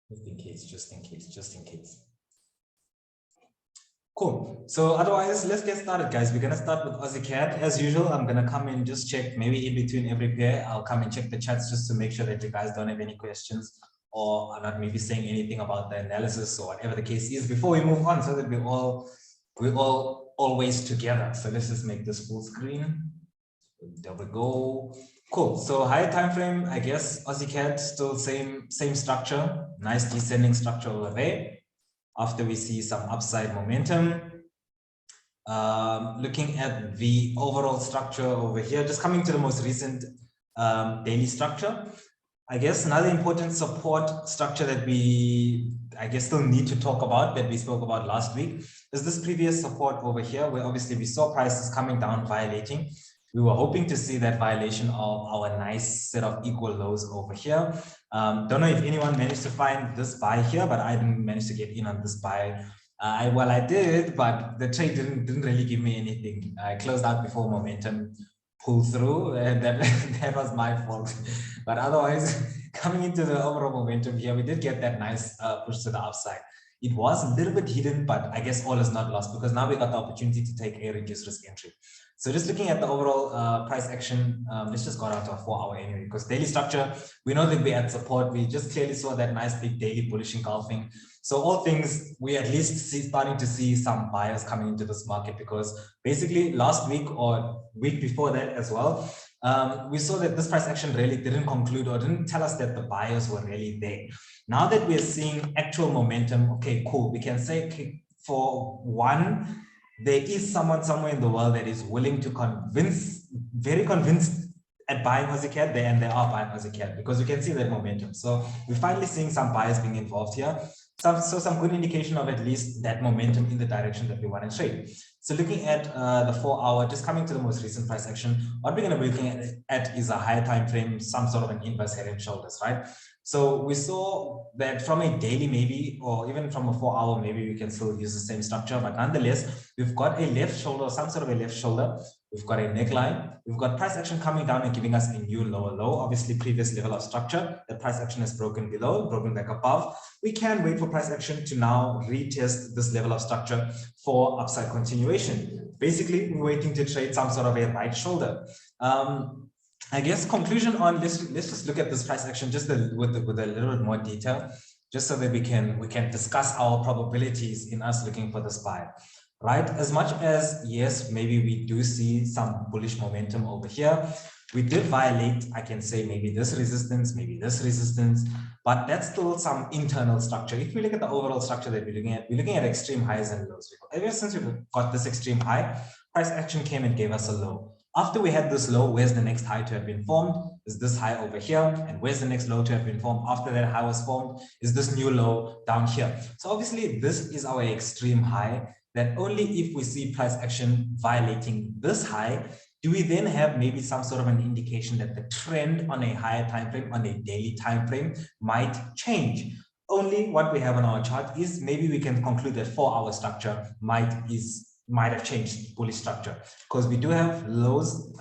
Just in case, just in case, just in case. Cool. So otherwise, let's get started, guys. We're gonna start with Aussie Cat. As usual, I'm gonna come and just check, maybe in between every pair, I'll come and check the chats just to make sure that you guys don't have any questions or are not maybe saying anything about the analysis or whatever the case is before we move on, so that we're all always together. So let's just make this full screen. There we go. Cool. So higher time frame, I guess Aussie Cat still same structure, nice descending structure over there. After we see some upside momentum, looking at the overall structure over here, just coming to the most recent daily structure, I guess another important support structure that we, I guess, still need to talk about, that we spoke about last week, is this previous support over here, where obviously we saw prices coming down, violating. We were hoping to see that violation of our nice set of equal lows over here. Don't know if anyone managed to find this buy here, but I didn't manage to get in on this buy. Well, I did, but the trade didn't really give me anything. I closed out before momentum pulled through, and that was my fault. But otherwise, coming into the overall momentum here, we did get that nice push to the upside. It was a little bit hidden, but I guess all is not lost, because now we got the opportunity to take a reduced risk entry. So just looking at the overall price action, let's just go down to a 4-hour anyway, because daily structure, we know that we're at support. We just clearly saw that nice big daily bullish engulfing. So all things, we at least starting to see some buyers coming into this market, because basically last week or week before that as well, we saw that this price action really didn't conclude or didn't tell us that the buyers were really there. Now that we're seeing actual momentum, okay, cool. We can say, okay, for one, there is someone somewhere in the world that is willing to very convinced at buying Aussie Cat there, and they are buying Aussie Cat, because we can see that momentum. So we're finally seeing some buyers being involved here. So some good indication of at least that momentum in the direction that we want to trade. So looking at the 4-hour, just coming to the most recent price action, what we're going to be looking at is a higher time frame, some sort of an inverse head and shoulders, right? So we saw that from a daily maybe, or even from a 4-hour, maybe we can still use the same structure, but nonetheless, we've got a left shoulder, some sort of a left shoulder. We've got a neckline. We've got price action coming down and giving us a new lower low. Obviously, previous level of structure, the price action has broken below, broken back above. We can wait for price action to now retest this level of structure for upside continuation. Basically, we're waiting to trade some sort of a right shoulder. I guess conclusion on let's just look at this price action just with a little bit more detail, just so that we can discuss our probabilities in us looking for this buy. Right, as much as yes, maybe we do see some bullish momentum over here, we did violate, I can say, maybe this resistance, but that's still some internal structure. If we look at the overall structure that we're looking at extreme highs and lows. Ever since we've got this extreme high, price action came and gave us a low. After we had this low, where's the next high to have been formed? Is this high over here? And where's the next low to have been formed after that high was formed? Is this new low down here? So obviously this is our extreme high, that only if we see price action violating this high, do we then have maybe some sort of an indication that the trend on a higher time frame, on a daily time frame, might change. Only what we have on our chart is maybe we can conclude that 4-hour structure might have changed bullish structure, because we do have lows,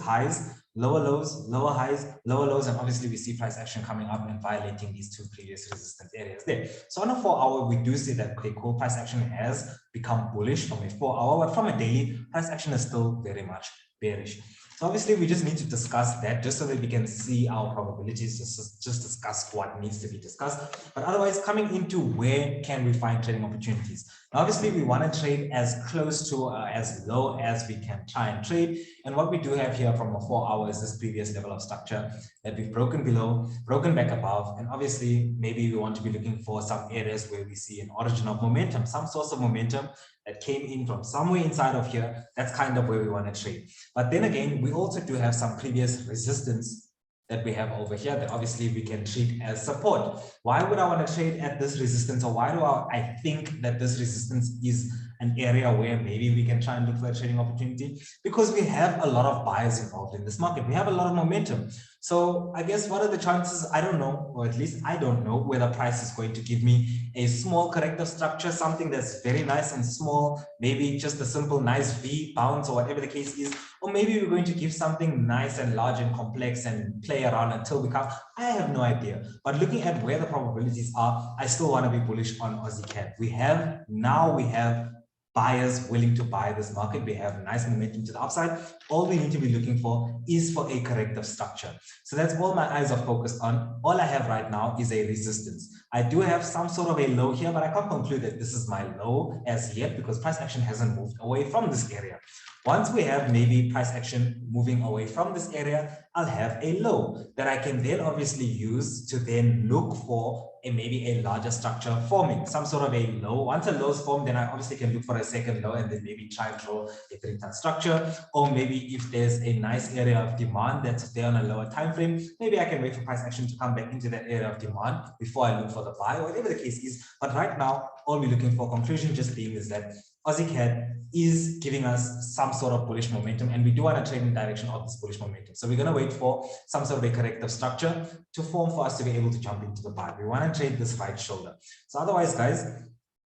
highs, lower lows, lower highs, lower lows, and obviously we see price action coming up and violating these two previous resistance areas there. So on a 4-hour, we do see that, okay, cool, price action has become bullish from a 4-hour, but from a daily, price action is still very much bearish. So obviously we just need to discuss that just so that we can see our probabilities, just discuss what needs to be discussed. But otherwise, coming into where can we find trading opportunities? Now, obviously we want to trade as close to as low as we can try and trade. And what we do have here from a 4-hour is this previous level of structure that we've broken below, broken back above. And obviously maybe we want to be looking for some areas where we see an origin of momentum, some source of momentum that came in from somewhere inside of here. That's kind of where we want to trade. But then again, we also do have some previous resistance that we have over here that obviously we can treat as support. Why would I want to trade at this resistance, or why do I think that this resistance is an area where maybe we can try and look for a trading opportunity? Because we have a lot of buyers involved in this market. We have a lot of momentum. So I guess what are the chances? I don't know, or at least I don't know whether price is going to give me a small corrective structure, something that's very nice and small, maybe just a simple nice V bounce or whatever the case is, or maybe we're going to give something nice and large and complex and play around until we come. I have no idea. But looking at where the probabilities are, I still want to be bullish on Aussie CAD. We have buyers willing to buy this market. We have nice momentum to the upside. All we need to be looking for is for a corrective structure. So that's all my eyes are focused on. All I have right now is a resistance. I do have some sort of a low here, but I can't conclude that this is my low as yet because price action hasn't moved away from this area. Once we have maybe price action moving away from this area, I'll have a low that I can then obviously use to then look for maybe a larger structure forming, some sort of a low. Once a low is formed, then I obviously can look for a second low and then maybe try and draw a 3-ton structure. Or maybe if there's a nice area of demand that's there on a lower time frame, maybe I can wait for price action to come back into that area of demand before I look for the buy, or whatever the case is. But right now, all we're looking for, conclusion just being, is that Aussie CAD is giving us some sort of bullish momentum, and we do want to trade in the direction of this bullish momentum. So we're going to wait for some sort of a corrective structure to form for us to be able to jump into the buy. We want to trade this right shoulder. So otherwise, guys,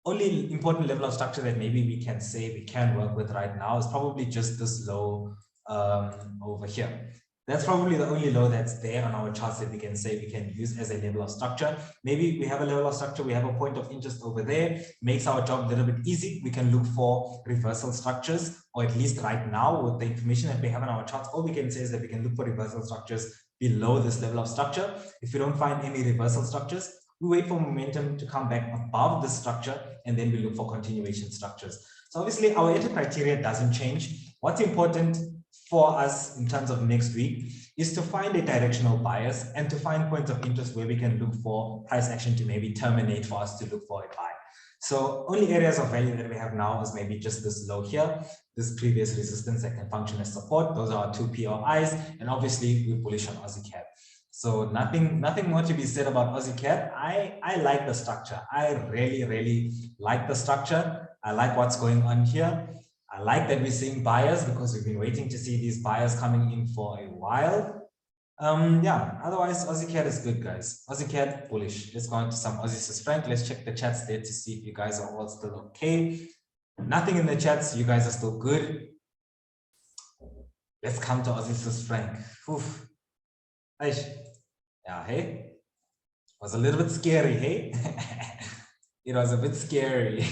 only important level of structure that maybe we can say we can work with right now is probably just this low over here. That's probably the only low that's there on our charts that we can say we can use as a level of structure. Maybe we have a level of structure, we have a point of interest over there, makes our job a little bit easy. We can look for reversal structures, or at least right now with the information that we have on our charts, all we can say is that we can look for reversal structures below this level of structure. If we don't find any reversal structures, we wait for momentum to come back above the structure, and then we look for continuation structures. So obviously our entry criteria doesn't change. What's important for us in terms of next week is to find a directional bias and to find points of interest where we can look for price action to maybe terminate for us to look for a buy. So only areas of value that we have now is maybe just this low here, this previous resistance that can function as support. Those are our two POIs, and obviously we're bullish on Aussie CAD. So nothing more to be said about Aussie CAD. I like the structure. I really like the structure. I like what's going on here. I like that we're seeing buyers because we've been waiting to see these buyers coming in for a while. Yeah, otherwise Aussie CAD is good, guys. Aussie CAD bullish. Let's go into some Aussie Swiss franc. Let's check the chats there to see if you guys are all still okay. Nothing in the chats. You guys are still good. Let's come to Aussie Swiss franc. Oof. Yeah, hey. Was a little bit scary, hey? It was a bit scary.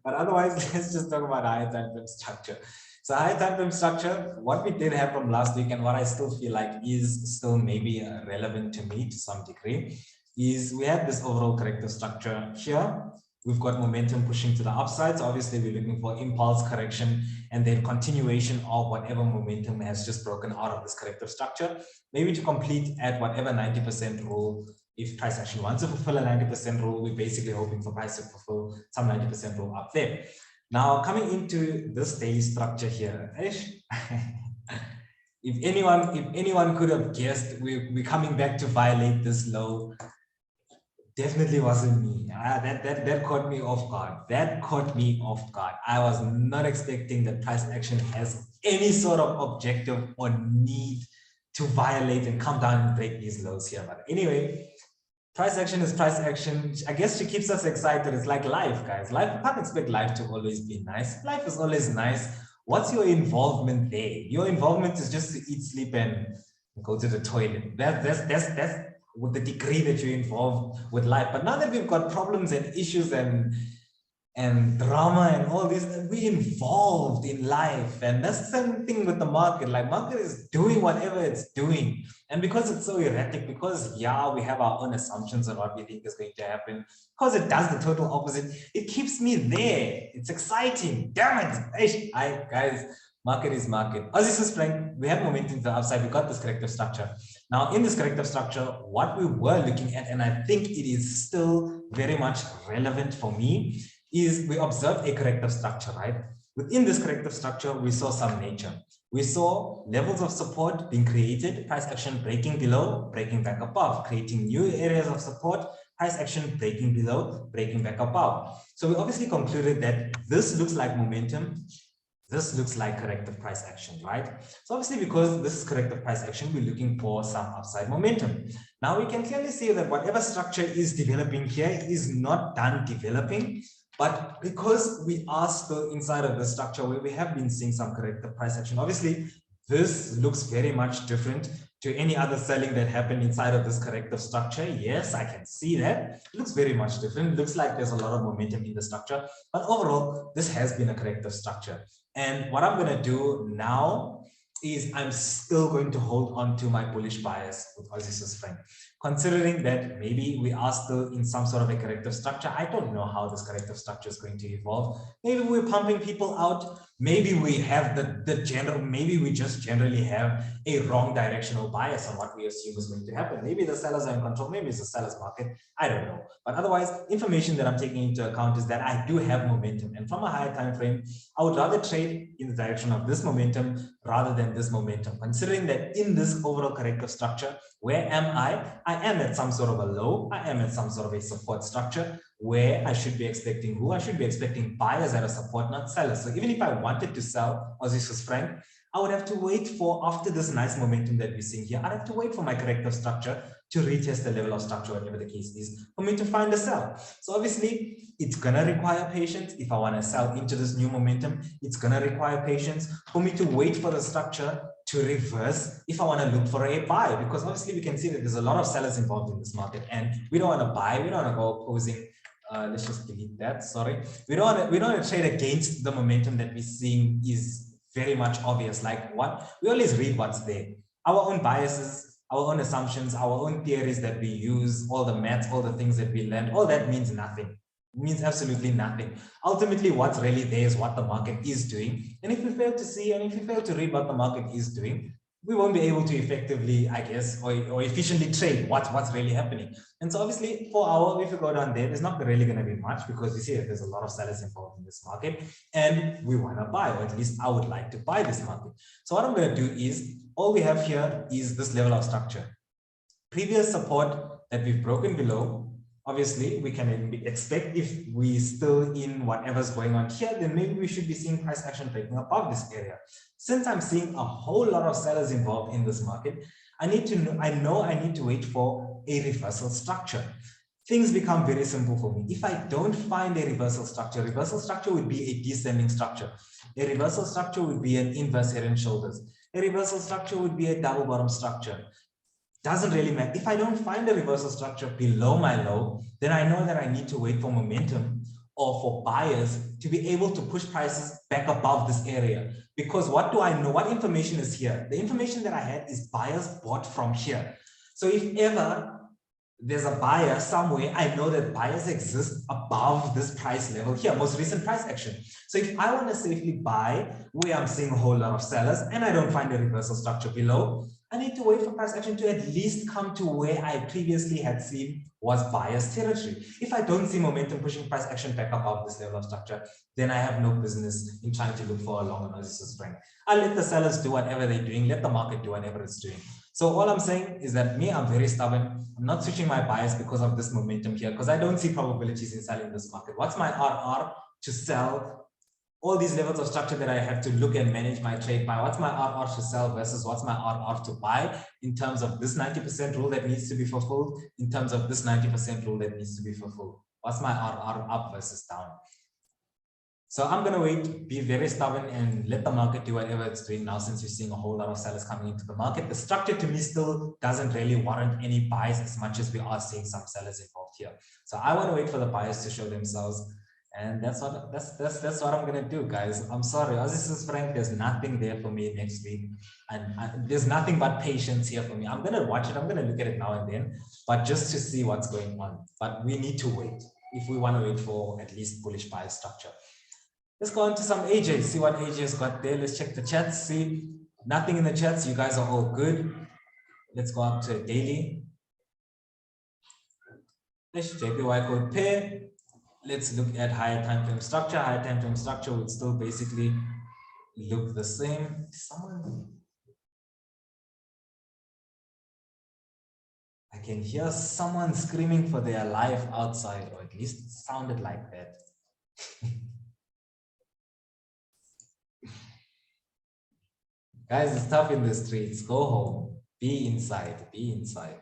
But otherwise, let's just talk about higher time frame structure. So higher time frame structure, what we did have from last week and what I still feel like is still maybe relevant to me to some degree is we have this overall corrective structure here. We've got momentum pushing to the upside. So obviously we're looking for impulse correction and then continuation of whatever momentum has just broken out of this corrective structure, maybe to complete at whatever 90% rule. If price action wants to fulfill a 90% rule, we're basically hoping for price to fulfill some 90% rule up there. Now, coming into this daily structure here, if anyone could have guessed we're coming back to violate this low, definitely wasn't me. That caught me off guard. That caught me off guard. I was not expecting that price action has any sort of objective or need to violate and come down and break these lows here. But anyway, price action is price action. I guess she keeps us excited. It's like life, guys. Life, you can't expect life to always be nice. Life is always nice. What's your involvement there? Your involvement is just to eat, sleep, and go to the toilet. That's with the degree that you're involved with life. But now that we've got problems and issues and drama and all this, we're involved in life. And that's the same thing with the market. Like, market is doing whatever it's doing. And because it's so erratic, because yeah, we have our own assumptions on what we think is going to happen, because it does the total opposite, it keeps me there. It's exciting. Damn it. Guys, market is market. Aussie Swiss franc, we have momentum to the upside. We got this corrective structure. Now, in this corrective structure, what we were looking at, and I think it is still very much relevant for me, is we observed a corrective structure, right? Within this corrective structure, we saw some nature. We saw levels of support being created, price action breaking below, breaking back above, creating new areas of support, price action breaking below, breaking back above. So we obviously concluded that this looks like momentum. this looks like corrective price action, right? So obviously, because this is corrective price action, we're looking for some upside momentum. Now we can clearly see that whatever structure is developing here is not done developing, but because we are still inside of the structure where we have been seeing some corrective price action, obviously, this looks very much different to any other selling that happened inside of this corrective structure. Yes, I can see that. It looks very much different. It looks like there's a lot of momentum in the structure, but overall, this has been a corrective structure. And what I'm going to do now is I'm still going to hold on to my bullish bias with Aussie Swiss franc, considering that maybe we are still in some sort of a corrective structure. I don't know how this corrective structure is going to evolve. Maybe we're pumping people out. Maybe we have maybe we just generally have a wrong directional bias on what we assume is going to happen. Maybe the sellers are in control. Maybe it's a seller's market. I don't know. But otherwise, information that I'm taking into account is that I do have momentum. And from a higher time frame, I would rather trade in the direction of this momentum rather than this momentum, considering that in this overall corrective structure, where am I? I am at some sort of a low. I am at some sort of a support structure where I should be expecting who? I should be expecting buyers at a support, not sellers. So even if I wanted to sell Aussie Swiss franc, I would have to wait for, after this nice momentum that we're seeing here, I'd have to wait for my corrective structure to retest the level of structure, whatever the case is, for me to find a sell. So obviously, it's going to require patience. If I want to sell into this new momentum, it's going to require patience for me to wait for the structure to reverse if I want to look for a buy, because obviously we can see that there's a lot of sellers involved in this market and we don't want to buy, we don't want to go opposing. Let's just delete that. Sorry. We don't want to trade against the momentum that we're seeing is very much obvious. Like what we always read what's there. Our own biases, our own assumptions, our own theories that we use, all the maths, all the things that we learned, all that means nothing. It means absolutely nothing. Ultimately, what's really there is what the market is doing. And if we fail to see and if we fail to read what the market is doing, we won't be able to effectively, I guess, or efficiently trade what's really happening. And so obviously for if we go down there, there's not really going to be much because we see that there's a lot of sellers involved in this market and we want to buy, or at least I would like to buy this market. So what I'm going to do is, all we have here is this level of structure. Previous support that we've broken below, obviously we can expect if we still in whatever's going on here, then maybe we should be seeing price action breaking above this area. Since I'm seeing a whole lot of sellers involved in this market, I know I need to wait for a reversal structure. Things become very simple for me. If I don't find a reversal structure would be a descending structure. A reversal structure would be an inverse head and shoulders. A reversal structure would be a double bottom structure. Doesn't really matter. If I don't find a reversal structure below my low, then I know that I need to wait for momentum or for buyers to be able to push prices back above this area. Because what do I know? What information is here? The information that I had is buyers bought from here. So if ever there's a buyer somewhere, I know that buyers exist above this price level here, most recent price action. So if I want to safely buy where I'm seeing a whole lot of sellers and I don't find a reversal structure below, I need to wait for price action to at least come to where I previously had seen was buyer's territory. If I don't see momentum pushing price action back above this level of structure, then I have no business in trying to look for a long analysis strength. I'll let the sellers do whatever they're doing, let the market do whatever it's doing. So all I'm saying is that I'm very stubborn. I'm not switching my bias because of this momentum here, because I don't see probabilities in selling this market. What's my RR to sell all these levels of structure that I have to look and manage my trade by? What's my RR to sell versus what's my RR to buy in terms of this 90% rule that needs to be fulfilled, in terms of this 90% rule that needs to be fulfilled? What's my RR up versus down? So I'm going to wait, be very stubborn and let the market do whatever it's doing now, since you're seeing a whole lot of sellers coming into the market. The structure to me still doesn't really warrant any buys as much as we are seeing some sellers involved here. So I want to wait for the buyers to show themselves. And that's what I'm going to do, guys. I'm sorry. Aussie Swiss franc, there's nothing there for me next week. And there's nothing but patience here for me. I'm going to watch it. I'm going to look at it now and then, but just to see what's going on. But we need to wait if we want to wait for at least bullish buy structure. Let's go on to some AJs, see what AJ's got there. Let's check the chats, see nothing in the chats. You guys are all good. Let's go up to daily. Let's JPY code pair. Let's look at higher time frame structure. Higher time frame structure would still basically look the same. I can hear someone screaming for their life outside, or at least it sounded like that. Guys, it's tough in the streets. Go home. Be inside. Be inside.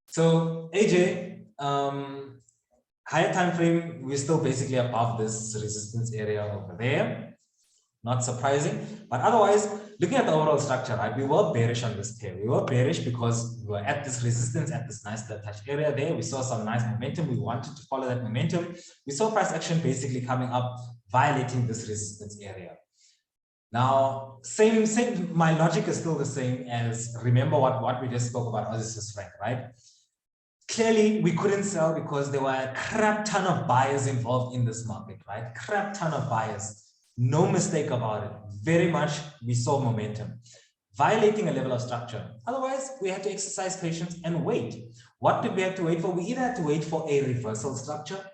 So AJ, higher time frame, we're still basically above this resistance area over there. Not surprising, but otherwise, looking at the overall structure, right, we were bearish on this pair. We were bearish because we were at this resistance, at this nice touch area there. We saw some nice momentum. We wanted to follow that momentum. We saw price action basically coming up, violating this resistance area. Now, same, my logic is still the same as, remember what we just spoke about Aussie Swiss franc, right? Clearly, we couldn't sell because there were a crap ton of buyers involved in this market, right? Crap ton of buyers. No mistake about it. Very much we saw momentum, violating a level of structure. Otherwise, we had to exercise patience and wait. What did we have to wait for? We either had to wait for a reversal structure,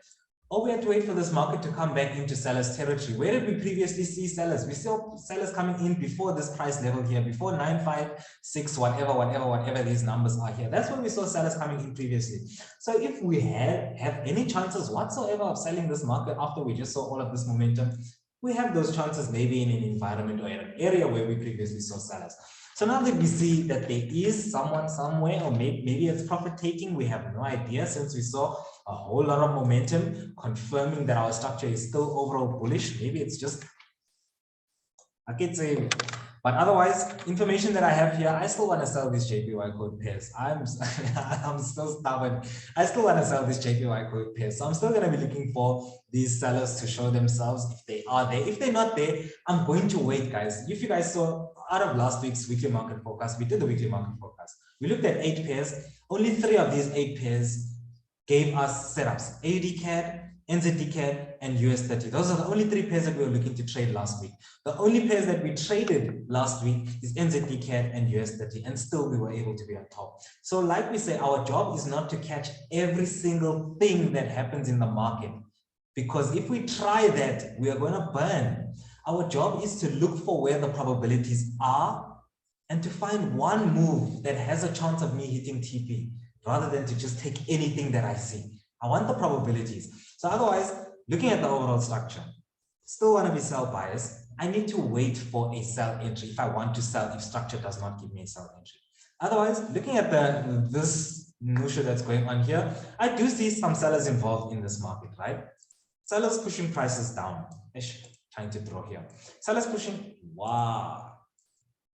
or we had to wait for this market to come back into sellers territory. Where did we previously see sellers? We saw sellers coming in before this price level here, before 956, whatever these numbers are here. That's when we saw sellers coming in previously. So if we have any chances whatsoever of selling this market after we just saw all of this momentum, we have those chances maybe in an environment or in an area where we previously saw sellers. So now that we see that there is someone somewhere, or maybe it's profit taking, we have no idea, since we saw a whole lot of momentum confirming that our structure is still overall bullish. Maybe it's just, I could say, but otherwise, information that I have here, I still want to sell these JPY code pairs. I'm still stubborn. I still want to sell these JPY code pairs. So I'm still going to be looking for these sellers to show themselves if they are there. If they're not there, I'm going to wait, guys. If you guys saw out of last week's weekly market forecast, we did the weekly market forecast. We looked at 8 pairs. Only 3 of these 8 pairs gave us setups: AUD CAD, NZD CAD, and US30. Those are the only 3 pairs that we were looking to trade last week. The only pairs that we traded last week is NZD CAD and US30, and still we were able to be on top. So like we say, our job is not to catch every single thing that happens in the market, because if we try that, we are going to burn. Our job is to look for where the probabilities are and to find one move that has a chance of me hitting TP, rather than to just take anything that I see. I want the probabilities. So otherwise, looking at the overall structure, still want to be sell biased. I need to wait for a sell entry if I want to sell, if structure does not give me a sell entry. Otherwise, looking at this minutia that's going on here, I do see some sellers involved in this market, right? Sellers pushing prices down. Trying to throw here. Sellers pushing, wow.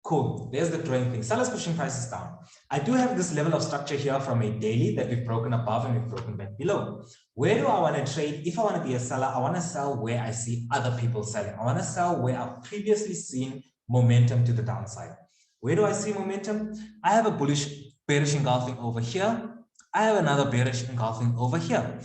Cool, there's the drawing thing. Sellers pushing prices down. I do have this level of structure here from a daily that we've broken above and we've broken back below. Where do I want to trade? If I want to be a seller, I want to sell where I see other people selling. I want to sell where I've previously seen momentum to the downside. Where do I see momentum? I have a bearish engulfing over here. I have another bearish engulfing over here.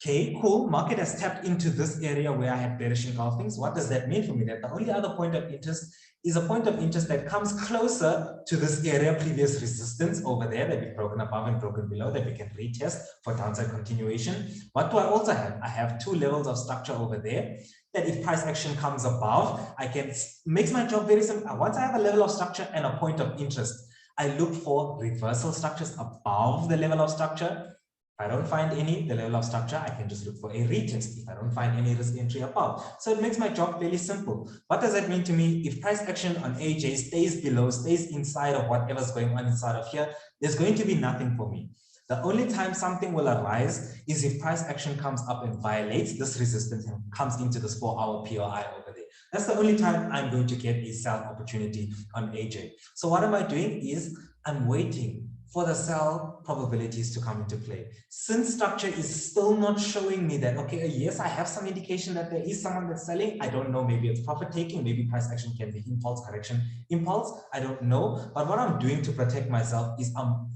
Okay, cool. Market has tapped into this area where I had bearish engulfings. What does that mean for me? That the only other point of interest is a point of interest that comes closer to this area, previous resistance over there that we've broken above and broken below, that we can retest for downside continuation. What do I also have? I have 2 levels of structure over there that if price action comes above, I can, makes my job very simple. Once I have a level of structure and a point of interest, I look for reversal structures above the level of structure. If I don't find any, the level of structure, I can just look for a retest if I don't find any risk entry above. So it makes my job fairly simple. What does that mean to me? If price action on AJ stays below, stays inside of whatever's going on inside of here, there's going to be nothing for me. The only time something will arise is if price action comes up and violates this resistance and comes into this 4-hour POI over there. That's the only time I'm going to get a sell opportunity on AJ. So what am I doing is I'm waiting for the sell probabilities to come into play. Since structure is still not showing me that, okay, yes, I have some indication that there is someone that's selling. I don't know, maybe it's profit taking, maybe price action can be impulse correction. Impulse, I don't know. But what I'm doing to protect myself is I'm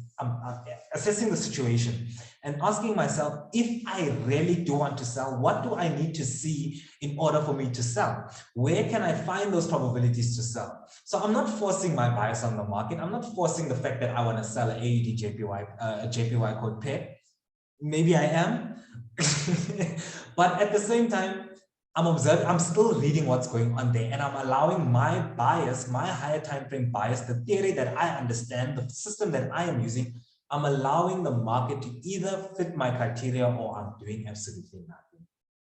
assessing the situation and asking myself, if I really do want to sell, what do I need to see in order for me to sell? Where can I find those probabilities to sell? So I'm not forcing my bias on the market. I'm not forcing the fact that I want to sell an AUD JPY code pair. Maybe I am, but at the same time, I'm observing, I'm still reading what's going on there, and I'm allowing my bias, my higher time frame bias, the theory that I understand, the system that I am using, I'm allowing the market to either fit my criteria or I'm doing absolutely nothing.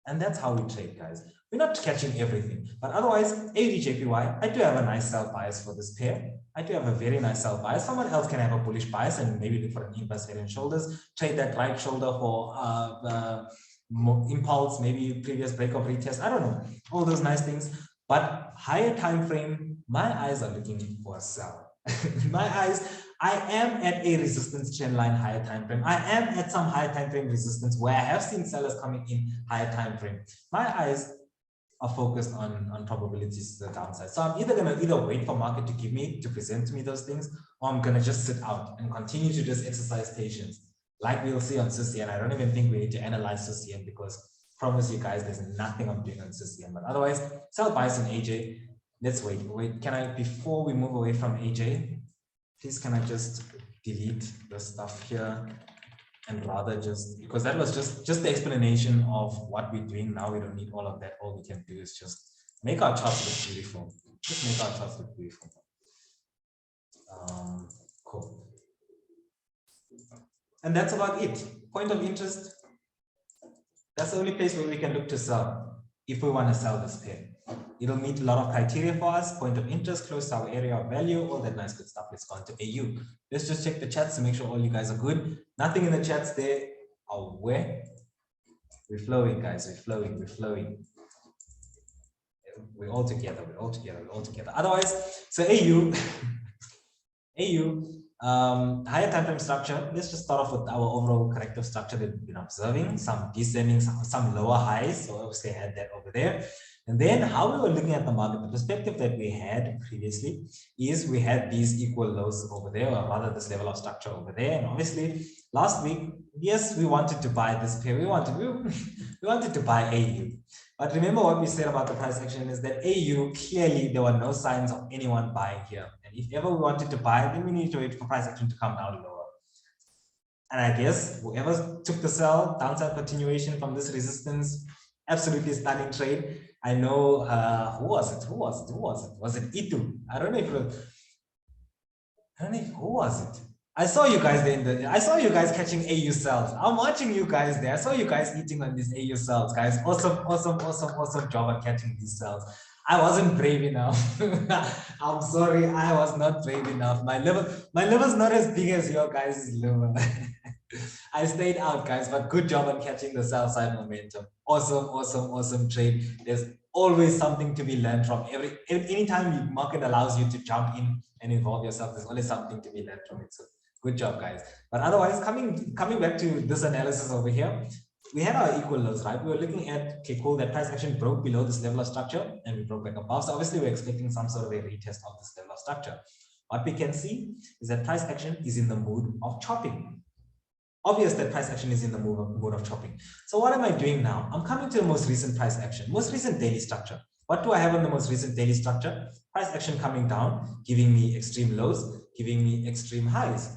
And that's how we trade, guys. We're not catching everything, but otherwise, AUD-JPY, I do have a nice sell bias for this pair. I do have a very nice sell bias. Someone else can have a bullish bias and maybe look for an inverse head and shoulders, trade that right shoulder for impulse, maybe previous break of retest. I don't know, all those nice things. But higher time frame, my eyes are looking for a sell. My eyes, I am at a resistance trend line higher time frame. I am at some higher time frame resistance where I have seen sellers coming in higher time frame. My eyes are focused on probabilities to the downside. So I'm either going to wait for market to present to me those things, or I'm going to just sit out and continue to just exercise patience. Like we'll see on CCN. I don't even think we need to analyze CCN because I promise you guys, there's nothing I'm doing on CCN. But otherwise, sell bias in AJ. Let's wait. Can I, before we move away from AJ, please can I just delete the stuff here? And rather just, because that was just the explanation of what we're doing now. We don't need all of that. All we can do is just make our charts look beautiful. Just make our charts look beautiful. Cool. And that's about it. Point of interest. That's the only place where we can look to sell if we want to sell this pair. It'll meet a lot of criteria for us. Point of interest, close to our area of value, all that nice good stuff. Let's go on to AU. Let's just check the chats to make sure all you guys are good. Nothing in the chats there. Oh, where? We're flowing, guys. We're flowing. We're flowing. We're all together. We're all together. We're all together. Otherwise, so AU, higher time frame structure. Let's just start off with our overall corrective structure that we've been observing. Some descending, some lower highs. So obviously I had that over there. And then how we were looking at the market, the perspective that we had previously is we had these equal lows over there, or rather this level of structure over there. And obviously last week, yes, we wanted to buy this pair. We wanted to buy AU. But remember what we said about the price action is that AU, clearly there were no signs of anyone buying here. And if ever we wanted to buy, then we need to wait for price action to come down lower. And I guess whoever took the sell, downside continuation from this resistance, absolutely stunning trade. I know, who was it? Was it Itu? I don't know if it was, who was it? I saw you guys there I saw you guys catching AU cells. I'm watching you guys there. I saw you guys eating on these AU cells, guys. Awesome job at catching these cells. I wasn't brave enough. I'm sorry, I was not brave enough. My liver's not as big as your guys' liver. I stayed out, guys, but good job on catching the sell side momentum. Awesome trade. There's always something to be learned from. Anytime the market allows you to jump in and involve yourself, there's always something to be learned from it. So good job, guys. But otherwise, coming back to this analysis over here, we had our equal lows, right? We were looking at, okay, cool, that price action broke below this level of structure and we broke back above. So obviously we're expecting some sort of a retest of this level of structure. What we can see is that price action is in the mood of chopping. Obvious that price action is in the mode of chopping. So what am I doing now? I'm coming to the most recent price action, most recent daily structure. What do I have on the most recent daily structure? Price action coming down, giving me extreme lows, giving me extreme highs.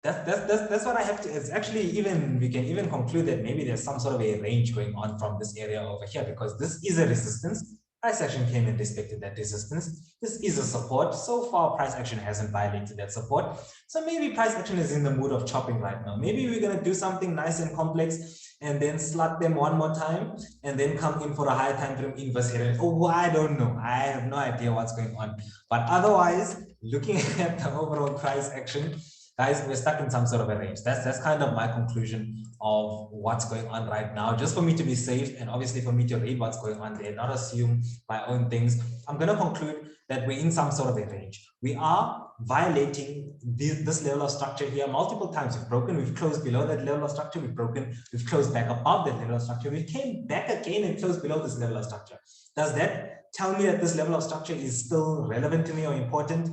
That's what I have to. It's actually we can even conclude that maybe there's some sort of a range going on from this area over here, because this is a resistance. Price action came and respected that resistance. This is a support. So far, price action hasn't violated that support. So maybe price action is in the mood of chopping right now. Maybe we're going to do something nice and complex and then slut them one more time and then come in for a higher time frame inverse here. Oh, I don't know. I have no idea what's going on. But otherwise, looking at the overall price action, guys, we're stuck in some sort of a range. That's kind of my conclusion of what's going on right now. Just for me to be safe and obviously for me to read what's going on there, not assume my own things. I'm going to conclude that we're in some sort of a range. We are violating this level of structure here multiple times. We've broken, we've closed below that level of structure, we've broken, we've closed back above that level of structure, we came back again and closed below this level of structure. Does that tell me that this level of structure is still relevant to me or important?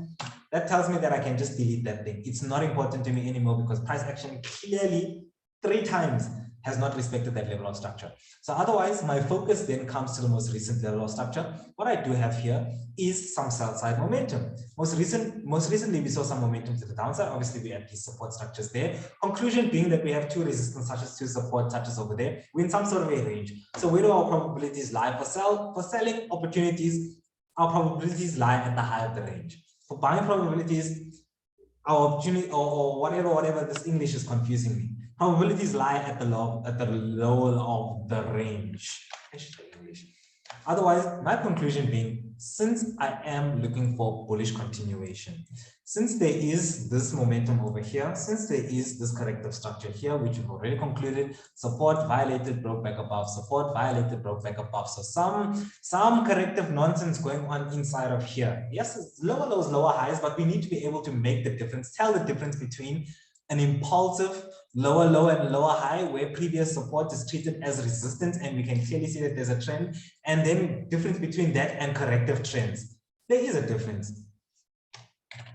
That tells me that I can just delete that thing. It's not important to me anymore because price action clearly 3 times has not respected that level of structure. So otherwise, my focus then comes to the most recent level of structure. What I do have here is some sell side momentum. Most recently, we saw some momentum to the downside. Obviously, we have these support structures there. Conclusion being that we have 2 resistance touches, 2 support touches over there. We're in some sort of a range. So where do our probabilities lie? For selling opportunities, our probabilities lie at the high of the range. For buying probabilities, our opportunity or whatever this English is confusing me. Probabilities lie at the lower of the range. English. Otherwise, my conclusion being, since I am looking for bullish continuation, since there is this momentum over here, since there is this corrective structure here, which we've already concluded, support violated, broke back above, support violated, broke back above. So some corrective nonsense going on inside of here. Yes, it's lower lows, lower highs, but we need to be able to make the difference, tell the difference between an impulsive lower low and lower high where previous support is treated as resistance and we can clearly see that there's a trend, and then difference between that and corrective trends. There is a difference.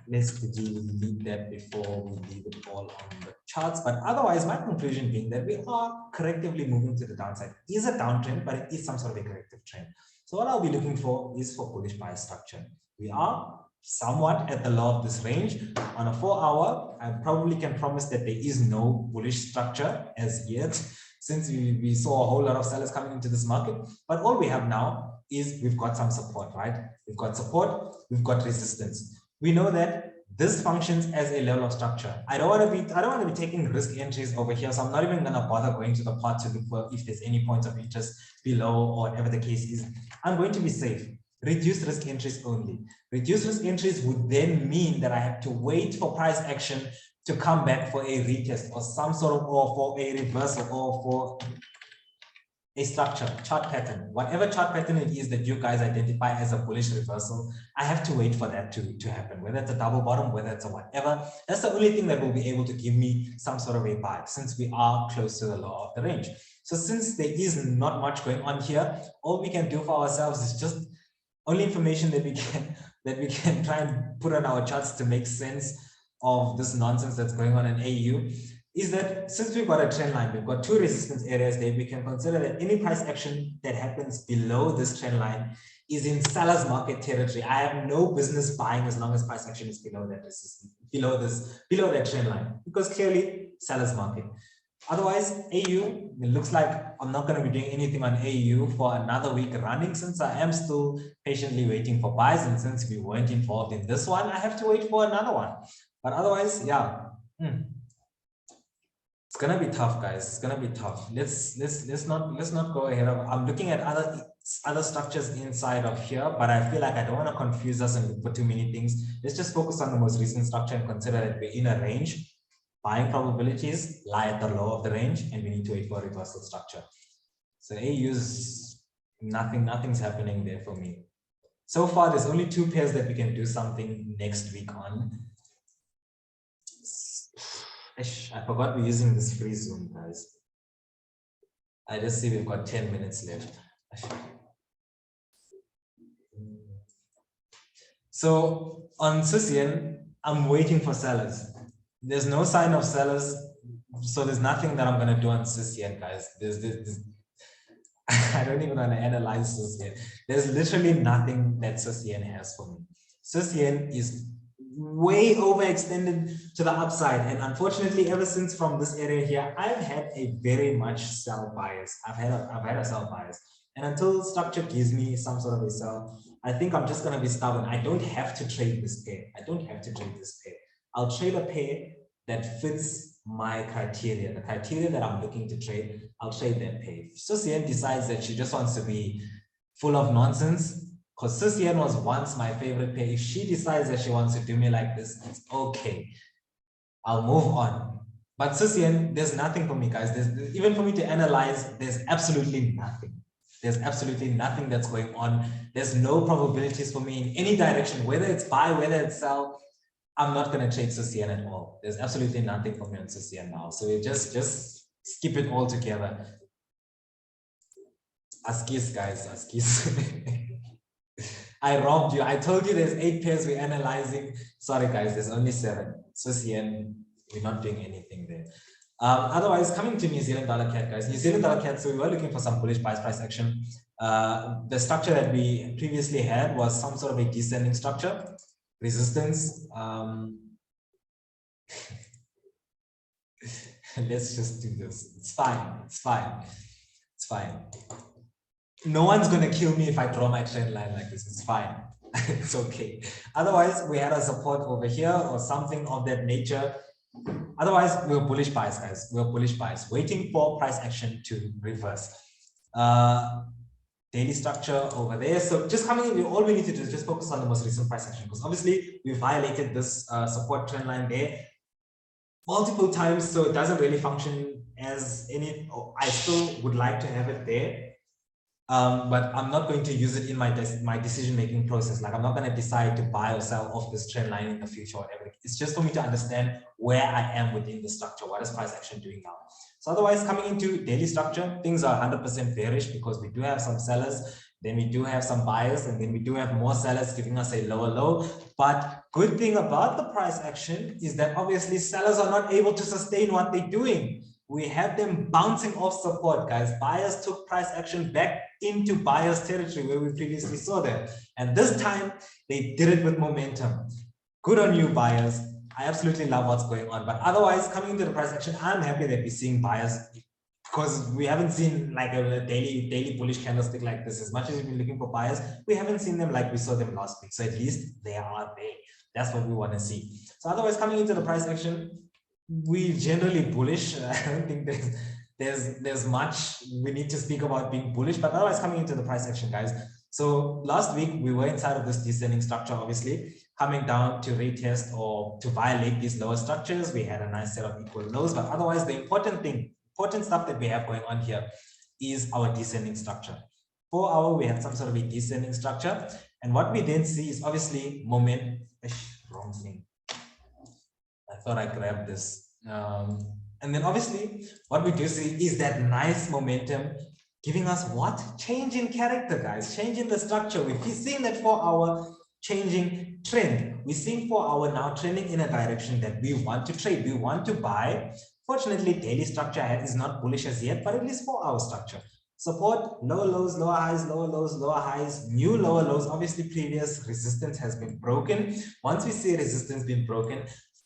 Let's delete that before we leave it all on the charts. But otherwise, my conclusion being that we are correctively moving to the downside. It is a downtrend, but it is some sort of a corrective trend. So what I'll be looking for is for bullish bias structure. We are somewhat at the low of this range. On a 4-hour, I probably can promise that there is no bullish structure as yet, since we saw a whole lot of sellers coming into this market. But all we have now is we've got some support, right? We've got support, we've got resistance. We know that this functions as a level of structure. I don't want to be taking risk entries over here, so I'm not even going to bother going to the part to look for if there's any points of interest below or whatever the case is. I'm going to be safe. Reduce risk entries only. Reduce risk entries would then mean that I have to wait for price action to come back for a retest or some sort of, or for a reversal or for a structure, chart pattern, whatever chart pattern it is that you guys identify as a bullish reversal. I have to wait for that to happen, whether it's a double bottom, whether it's a whatever. That's the only thing that will be able to give me some sort of a buy, since we are close to the low of the range. So since there is not much going on here, all we can do for ourselves is just only information that we can try and put on our charts to make sense of this nonsense that's going on in AU, is that since we've got a trend line, we've got two resistance areas there, we can consider that any price action that happens below this trend line is in seller's market territory. I have no business buying as long as price action is below that resistance, below that trend line, because clearly seller's market. Otherwise, AU, it looks like I'm not going to be doing anything on AU for another week running, since I am still patiently waiting for buys, and since we weren't involved in this one, I have to wait for another one. But otherwise, yeah. It's gonna be tough, guys. It's gonna be tough. Let's not go ahead of. I'm looking at other structures inside of here, but I feel like I don't want to confuse us and look for too many things. Let's just focus on the most recent structure and consider that we're in a range. Buying probabilities lie at the low of the range, and we need to wait for a reversal structure. So AU's nothing's happening there for me. So far, there's only two pairs that we can do something next week on. I forgot we're using this free Zoom, guys. I just see we've got 10 minutes left. So on Sicilian, I'm waiting for sellers. There's no sign of sellers, so there's nothing that I'm going to do on Sicilian, guys. I don't even want to analyze Sicilian. There's literally nothing that Sicilian has for me. Sicilian is way overextended to the upside, and unfortunately, ever since from this area here, I've had a very much sell bias. I've had a sell bias, and until structure gives me some sort of a sell, I think I'm just going to be stubborn. I don't have to trade this pair. I'll trade a pair that fits my criteria, the criteria that I'm looking to trade. I'll trade that pair. If Susian decides that she just wants to be full of nonsense, because Susian was once my favorite pair, if she decides that she wants to do me like this, it's okay. I'll move on. But Susian, there's nothing for me, guys. Even for me to analyze, there's absolutely nothing. There's absolutely nothing that's going on. There's no probabilities for me in any direction, whether it's buy, whether it's sell. I'm not going to trade Susian at all. There's absolutely nothing for me on Susian now. So we just skip it all together. Askis, guys, askis. I robbed you. I told you there's 8 pairs we're analyzing. Sorry, guys, there's only 7. Susian, we're not doing anything there. Otherwise, coming to New Zealand dollar CAD, guys, New Zealand dollar CAD, so we were looking for some bullish price action. The structure that we previously had was some sort of a descending structure, resistance. Let's just do this. It's fine. It's fine. It's fine. No one's going to kill me if I draw my trend line like this. It's fine. It's okay. Otherwise, we had a support over here or something of that nature. Otherwise, we're bullish bias, guys. We're bullish bias, waiting for price action to reverse. Daily structure over there. So just coming in, all we need to do is just focus on the most recent price action, because obviously we violated this support trend line there multiple times, so it doesn't really function as any. I still would like to have it there. But I'm not going to use it in my decision-making process. Like, I'm not going to decide to buy or sell off this trend line in the future or whatever. It's just for me to understand where I am within the structure. What is price action doing now? So otherwise, coming into daily structure, things are 100% bearish because we do have some sellers, then we do have some buyers, and then we do have more sellers giving us a lower low. But good thing about the price action is that obviously sellers are not able to sustain what they're doing. We have them bouncing off support, guys. Buyers took price action back into buyers territory where we previously saw them. And this time they did it with momentum. Good on you, buyers. I absolutely love what's going on. But otherwise, coming into the price action, I'm happy that we're seeing buyers, because we haven't seen like a daily bullish candlestick like this. As much as we've been looking for buyers, we haven't seen them like we saw them last week. So at least they are there. That's what we want to see. So otherwise, coming into the price action, we generally bullish. I don't think there's much we need to speak about being bullish, but otherwise, coming into the price action, guys. So last week we were inside of this descending structure, obviously coming down to retest or to violate these lower structures. We had a nice set of equal lows, but otherwise the important stuff that we have going on here is our descending structure. 4 hour, we had some sort of a descending structure, and what we then see is obviously moment. Wrong thing. I thought I grabbed this. And then obviously what we do see is that nice momentum giving us what? Change in character, guys. Change in the structure. We've seen that 4 hour changing trend. We're seeing 4 hour now trending in a direction that we want to trade. We want to buy. Fortunately, daily structure is not bullish as yet, but at least 4 hour structure. Support, lower lows, lower highs, lower lows, lower highs, new lower lows. Obviously, previous resistance has been broken. Once we see resistance being broken,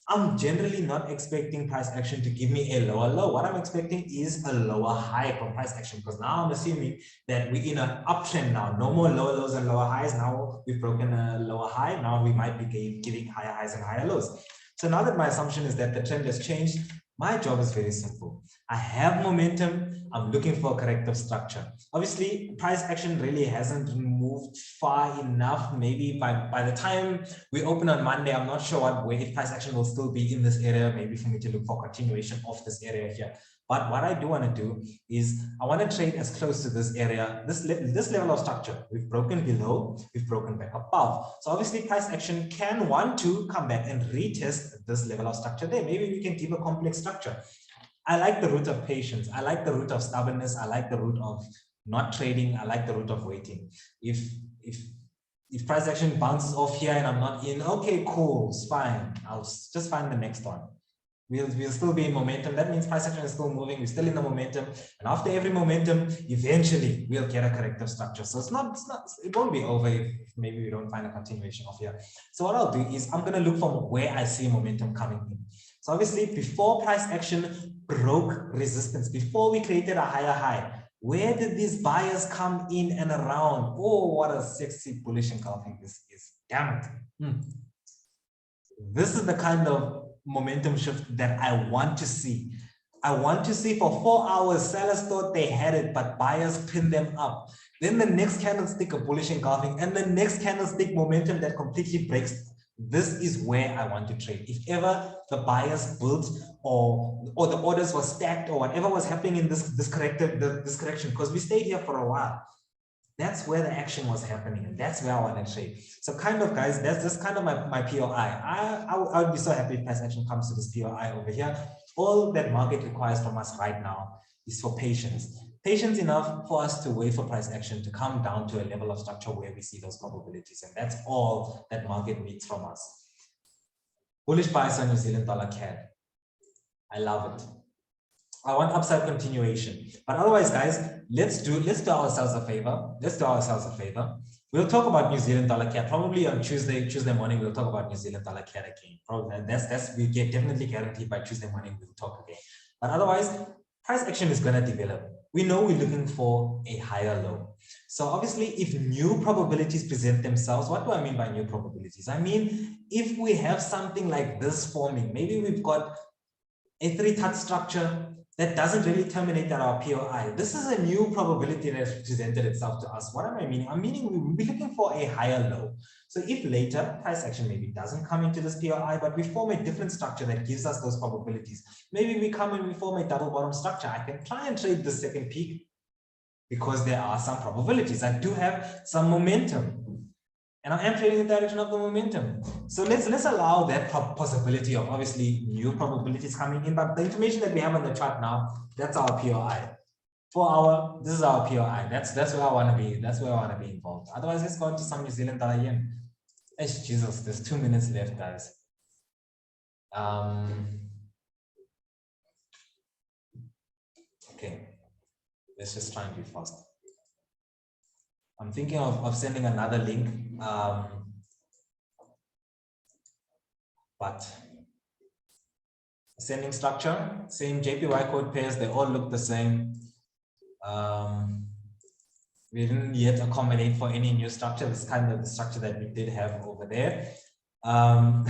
I'm generally not expecting price action to give me a lower low. What I'm expecting is a lower high from price action, because now I'm assuming that we're in an uptrend now. No more lower lows and lower highs. Now we've broken a lower high. Now we might be giving higher highs and higher lows. So now that my assumption is that the trend has changed, my job is very simple. I have momentum. I'm looking for a corrective structure. Obviously, price action really hasn't moved far enough. Maybe by the time we open on Monday, I'm not sure if price action will still be in this area, maybe for me to look for continuation of this area here. But what I do want to do is I want to trade as close to this area, this level of structure. We've broken below, we've broken back above. So obviously price action can want to come back and retest this level of structure there. Maybe we can give a complex structure. I like the route of patience. I like the route of stubbornness. I like the route of not trading. I like the route of waiting. If price action bounces off here and I'm not in, okay, cool, it's fine. I'll just find the next one. We'll still be in momentum. That means price action is still moving. We're still in the momentum. And after every momentum, eventually we'll get a corrective structure. So it won't be over if maybe we don't find a continuation of here. So what I'll do is I'm going to look for where I see momentum coming in. So obviously before price action broke resistance, before we created a higher high, where did these buyers come in and around? Oh, what a sexy bullish engulfing this is. Damn it. This is the kind of momentum shift that I want to see. I want to see for 4 hours, sellers thought they had it, but buyers pinned them up. Then the next candlestick of bullish engulfing, and the next candlestick momentum that completely breaks. This is where I want to trade. If ever the buyers built or the orders were stacked or whatever was happening in this correction, because we stayed here for a while. That's where the action was happening, and that's where I want to trade. So kind of, guys, that's kind of my POI. I would be so happy if price action comes to this POI over here. All that market requires from us right now is for patience. Patience enough for us to wait for price action to come down to a level of structure where we see those probabilities. And that's all that market needs from us. Bullish bias on New Zealand dollar CAD. I love it. I want upside continuation. But otherwise, guys, let's do ourselves a favor. Let's do ourselves a favor. We'll talk about New Zealand dollar CAD probably on Tuesday morning. We'll talk about New Zealand dollar CAD again. Probably we get definitely guaranteed by Tuesday morning we'll talk again. But otherwise, price action is going to develop. We know we're looking for a higher low. So obviously, if new probabilities present themselves, what do I mean by new probabilities? I mean, if we have something like this forming, maybe we've got a 3-touch structure that doesn't really terminate at our POI. This is a new probability that has presented itself to us. What am I meaning? I'm meaning we will be looking for a higher low. So if later price action maybe doesn't come into this POI, but we form a different structure that gives us those probabilities. Maybe we come and we form a double bottom structure. I can try and trade the second peak because there are some probabilities. I do have some momentum. And I am trading in the direction of the momentum. So let's allow that possibility of obviously new probabilities coming in. But the information that we have on the chart now, that's our POI. 4 hour, this is our POI. That's where I want to be. That's where I want to be involved. Otherwise, let's go into some New Zealand dollar yen. Jesus, there's 2 minutes left, guys. Okay, let's just try and be fast. I'm thinking of sending another link. But sending structure, same JPY code pairs, they all look the same. We didn't yet accommodate for any new structure. This is kind of the structure that we did have over there. But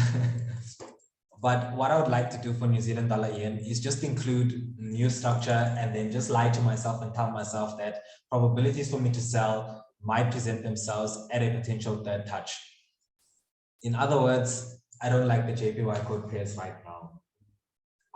what I would like to do for New Zealand dollar yen is just include new structure and then just lie to myself and tell myself that probabilities for me to sell might present themselves at a potential third touch. In other words, I don't like the JPY code pairs right now.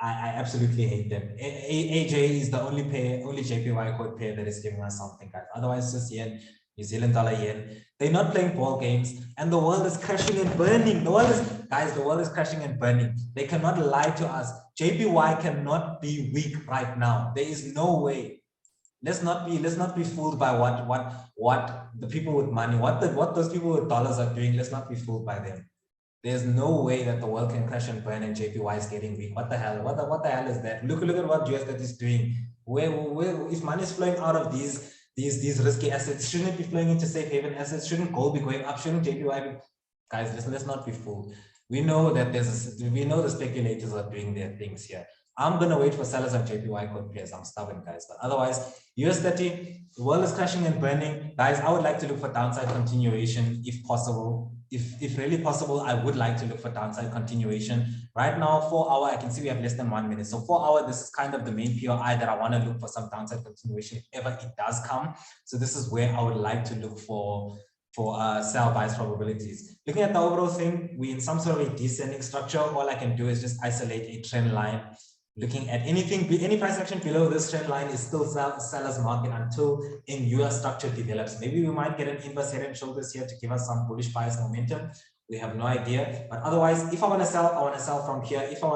I absolutely hate them. AJ is the only JPY code pair that is giving us something, guys. Otherwise, just yen, New Zealand dollar yen. They're not playing ball games, and the world is crashing and burning. The world is crashing and burning. They cannot lie to us. JPY cannot be weak right now. There is no way. Let's not be fooled by what the people with money, what those people with dollars are doing. Let's not be fooled by them. There's no way that the world can crash and burn and JPY is getting weak. What the hell? What the hell is that? Look at what US is doing. Where if money is flowing out of these risky assets, shouldn't it be flowing into safe haven assets? Shouldn't gold be going up? Shouldn't JPY be? Guys, let's not be fooled. We know that we know the speculators are doing their things here. I'm gonna wait for sellers on JPY code pairs. I'm stubborn, guys. But otherwise, US 30, the world is crashing and burning. Guys, I would like to look for downside continuation if possible. If really possible, I would like to look for downside continuation. Right now, 4 hour, I can see we have less than 1 minute. So 4 hour, this is kind of the main POI that I want to look for some downside continuation if ever it does come. So this is where I would like to look for sell bias probabilities. Looking at the overall thing, we're in some sort of a descending structure. All I can do is just isolate a trend line. Looking at any price action below this trend line is still seller's market until a newer structure develops. Maybe we might get an inverse head and shoulders here to give us some bullish bias momentum. We have no idea. But otherwise, if I want to sell from here. If I want